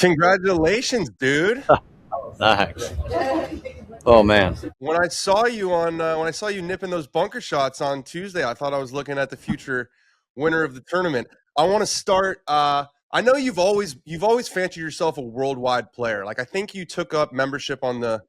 Congratulations, dude. Thanks. Oh man. When I saw you nipping those bunker shots on Tuesday, I thought I was looking at the future winner of the tournament. I want to start. I know you've always fancied yourself a worldwide player. Like I think you took up membership on the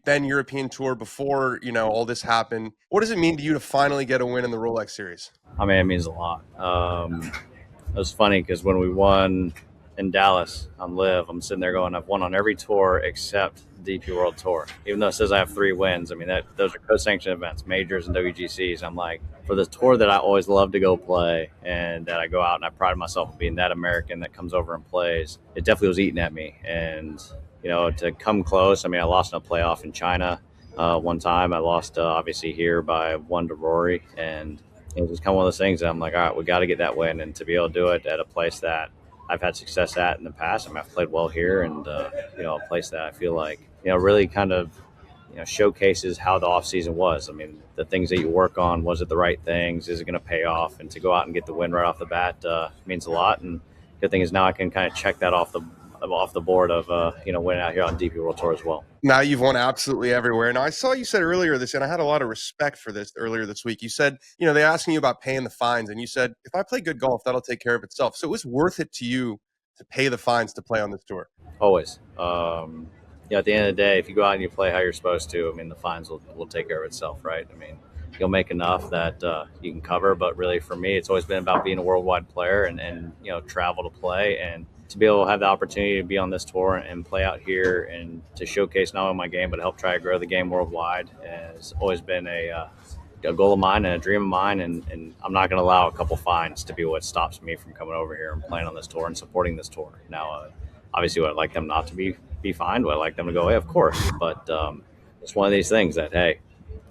then European Tour before all this happened. What does it mean to you to finally get a win in the Rolex Series? I mean, it means a lot. It was funny because when we won in Dallas on LIV, I'm sitting there going, I've won on every tour except DP World Tour. Even though it says I have 3 wins, I mean those are co-sanctioned events, majors and WGCs. I'm like, for the tour that I always love to go play and that I go out and I pride myself on being that American that comes over and plays, it definitely was eating at me. And to come close, I mean, I lost in a playoff in China one time. I lost obviously here by 1 to Rory, and it was kind of one of those things that I'm like, all right, we got to get that win, and to be able to do it at a place that I've had success at in the past. I mean, I've played well here, and a place that I feel like really kind of showcases how the off season was. I mean, the things that you work on, was it the right things? Is it going to pay off? And to go out and get the win right off the bat means a lot. And good thing is now I can kind of check that off the board of winning out here on DP World Tour as well. Now you've won absolutely everywhere. Now I saw you said earlier this, and I had a lot of respect for this earlier this week. You said, they asking you about paying the fines, and you said, if I play good golf, that'll take care of itself. So it was worth it to you to pay the fines to play on this tour. Always. At the end of the day, if you go out and you play how you're supposed to, I mean, the fines will take care of itself, right? I mean, you'll make enough that you can cover, but really for me, it's always been about being a worldwide player and travel to play, and to be able to have the opportunity to be on this tour and play out here and to showcase not only my game, but help try to grow the game worldwide has always been a goal of mine and a dream of mine. And I'm not going to allow a couple fines to be what stops me from coming over here and playing on this tour and supporting this tour. Now, obviously, would I like them not to be fined? Would I like them to go away? Of course. But it's one of these things that, hey,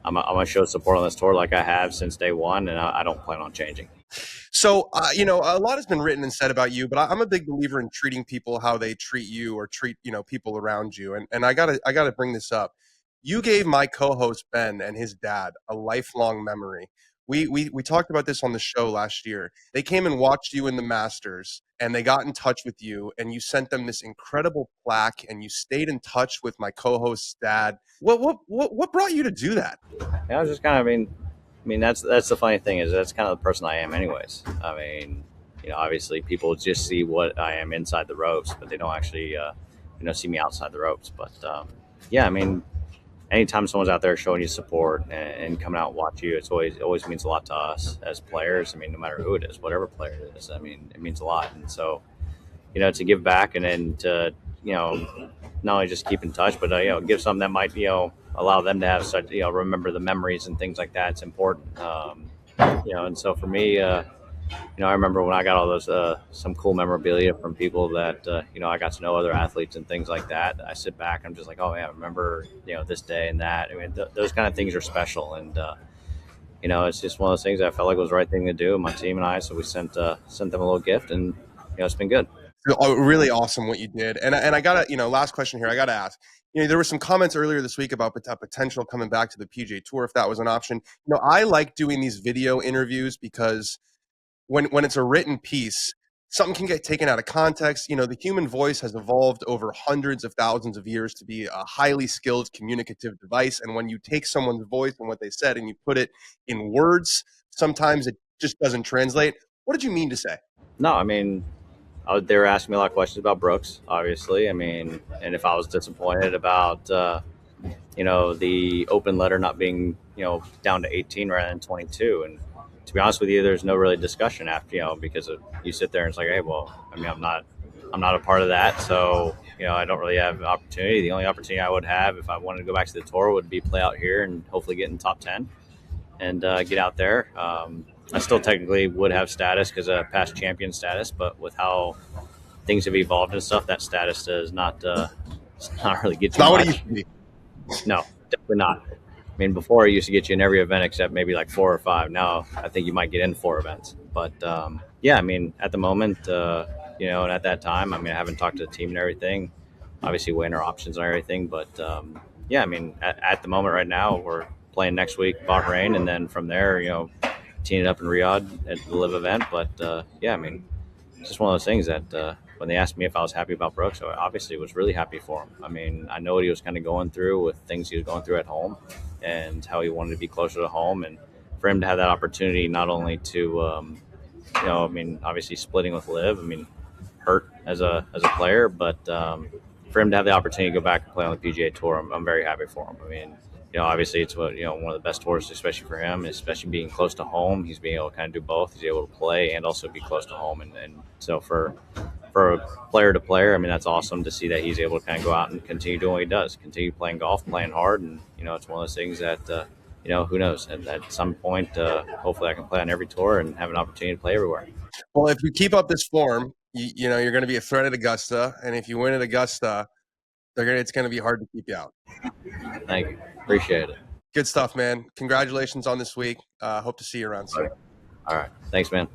I'm going to show support on this tour like I have since day one, and I don't plan on changing. So, a lot has been written and said about you, but I'm a big believer in treating people how they treat you or treat, people around you. And I gotta bring this up. You gave my co-host Ben and his dad a lifelong memory. We talked about this on the show last year. They came and watched you in the Masters, and they got in touch with you, and you sent them this incredible plaque, and you stayed in touch with my co-host's dad. What brought you to do that? I was just kind of, I mean, that's the funny thing is that's kind of the person I am anyways. I mean, obviously people just see what I am inside the ropes, but they don't actually, see me outside the ropes. But I mean, anytime someone's out there showing you support and coming out and watch you, it always means a lot to us as players. I mean, no matter who it is, whatever player it is, I mean, it means a lot. And so, to give back and then to, not only just keep in touch, but, give something that might, allow them to have such, remember the memories and things like that. It's important. And so for me, I remember when I got all those, some cool memorabilia from people that, I got to know other athletes and things like that. I sit back, I'm just like, oh yeah, remember, this day and that. I mean, those kind of things are special. And, it's just one of those things that I felt like was the right thing to do. My team and I, so we sent them a little gift, and, it's been good. Really awesome what you did. And I got to, last question here. I got to ask, there were some comments earlier this week about potential coming back to the PGA Tour if that was an option. I like doing these video interviews because when it's a written piece, something can get taken out of context. The human voice has evolved over hundreds of thousands of years to be a highly skilled communicative device. And when you take someone's voice and what they said and you put it in words, sometimes it just doesn't translate. What did you mean to say? No, I mean, they were asking me a lot of questions about Brooks, obviously. I mean, and if I was disappointed about, the open letter not being, down to 18 rather than 22. And to be honest with you, there's no really discussion after, because you sit there and it's like, hey, well, I mean, I'm not a part of that. So, I don't really have an opportunity. The only opportunity I would have if I wanted to go back to the tour would be play out here and hopefully get in top 10 and get out there. I still technically would have status because of past champion status, but with how things have evolved and stuff, that status does not really get you. Not what it used to be. No, definitely not. I mean, before it used to get you in every event except maybe like 4 or 5. Now I think you might get in 4 events. But I mean, at the moment, and at that time, I mean, I haven't talked to the team and everything. Obviously, weighing our options and everything. But I mean, at the moment right now, we're playing next week, Bahrain, and then from there, teeing it up in Riyadh at the LIV event. But I mean, it's just one of those things that when they asked me if I was happy about Brooks, I obviously was really happy for him. I mean, I know what he was kind of going through with things he was going through at home, and how he wanted to be closer to home, and for him to have that opportunity, not only to I mean, obviously splitting with Liv, I mean, hurt as a player, but for him to have the opportunity to go back and play on the PGA Tour, I'm very happy for him. I mean, obviously it's one of the best tours, especially for him, especially being close to home. He's being able to kind of do both. He's able to play and also be close to home, and so for a player to player, I mean, that's awesome to see that he's able to kind of go out and continue doing what he does, continue playing golf, playing hard, and it's one of those things that who knows? And at some point, hopefully, I can play on every tour and have an opportunity to play everywhere. Well, if you keep up this form, you're going to be a threat at Augusta, and if you win at Augusta, it's going to be hard to keep you out. Thank you, appreciate it. Good stuff, man. Congratulations on this week. Hope to see you around soon. All right, thanks, man.